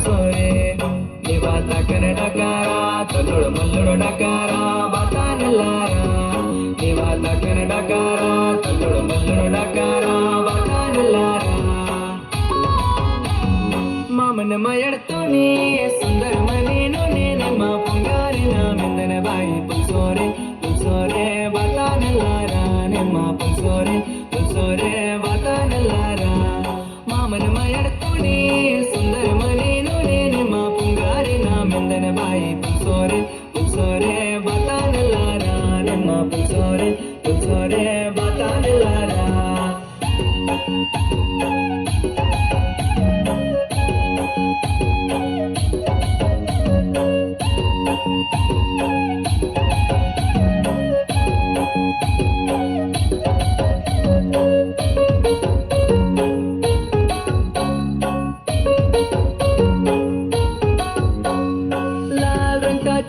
ಪುಲ್ಸೋರೆ ನಿವಾತ ಕನ್ನಡಕಾರ ತಲ್ಲುಳು ಮಲ್ಲುಳು ಡಕಾರ ಬಾತಾನಲ್ಲಾರ ನಿವಾತ ಕನ್ನಡಕಾರ ತಲ್ಲುಳು ಮಲ್ಲುಳು ಡಕಾರ ಬಾತಾನಲ್ಲಾರ ಮಾಮನ ಮಯಡ್ತೋನೆ ಸುಂದರ ಮನೇನು ನಮ್ಮ ಪುಂಗಾರಿನ ಮೆಂದನ ಬಾಯಿ ಪುಲ್ಸೋರೆ ಪುಲ್ಸೋರೆ ಬಾತಾನಲ್ಲಾರ ನಿಮ್ಮ ಪುಲ್ಸೋರೆ ಪುಲ್ಸೋರೆ ಬಾತಾನಲ್ಲಾರ ಮಾಮನ ಮಯಡ್ತೋನೆ ಸುಂದರ ಮನೇನು ನಿಮ್ಮ ಪುಂಗಾರಿನ ಮೆಂದನ ಬಾಯಿ ಪುಲ್ಸೋರೆ ಪುಲ್ಸೋರೆ ಬಾತಾನಲ್ಲಾರ ನಿಮ್ಮ ಪುಲ್ಸೋರೆ ಪುಲ್ಸೋರೆ ಬಾತಾನಲ್ಲಾರ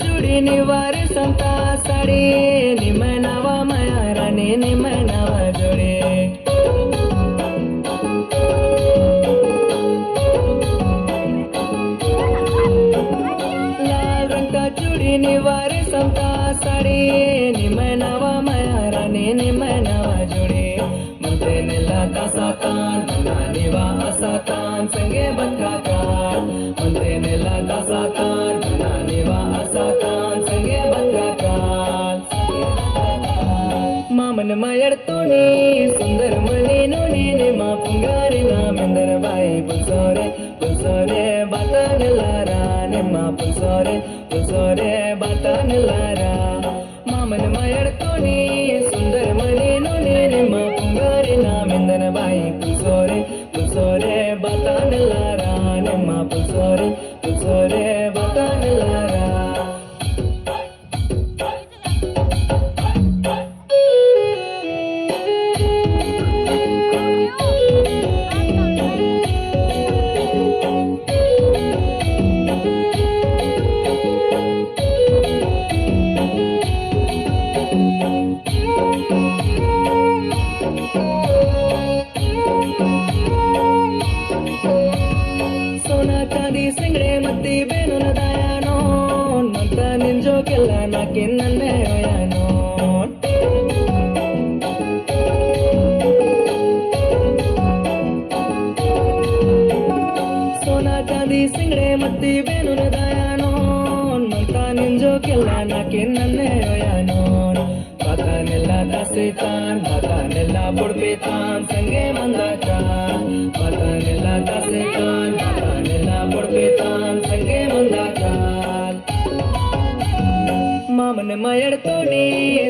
चुड़ी निवार संता साड़ी निम नवा माया रानी निम नवा जोड़े लाल रंग का चूड़ी निवार संता साड़ी निम नवा माया रानी निम नवा जोड़े मंत्रे नेला दासातान मना निवा आसातान संगे बंका काल मंत्रे नेला दासातान मना निवा आसातान संगे बंका काल मामन मयड्तोने सुंदर मनेनु नीने मा पुंगारिना मेंदर बाई पुल्सोरे पुल्सोरे बातानल्लारा निम्मा पुल्सोरे पुल्सोरे बातानल्लारा मामन मयड्तोने सुंदर मनेनु नीने मा पुंगारिना मेंदर बाई पुल्सोरे पुल्सोरे बातानल्लारा निम्मा पुल्सोरे पुल्सोरे बातानल्लारा सोना चांदी सिंगड़े मत्ती बेनुन दायानो नंत निंजो केला नाकि नन्ने ओयानो सोना चांदी सिंगड़े मत्ती बेनुन दायानो नंत निंजो केला नाकि नन्ने ओयानो बातानल्ला दासेतान बातानल्ला बुड़पेतान संगे मंदाकान बातानल्ला दासेतान बातानल्ला बुड़पेतान संगे मंदाकान मामन मयड्तोने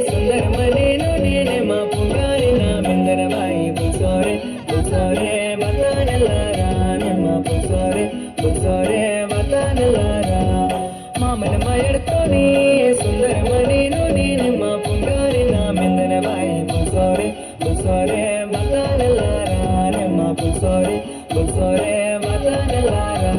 सुंदर मनेनु नीने मा पुंगारिना मेंदर बाई पुल्सोरे पुल्सोरे बातानल्लारा निम्मा पुल्सोरे पुल्सोरे बातानल्लारा मामन मयड्तोने सुंदर मनेनु नीने मा पुंगारिना मेंदर बाई पुल्सोरे पुल्सोरे बातानल्लारा निम्मा पुल्सोरे पुल्सोरे बातानल्लारा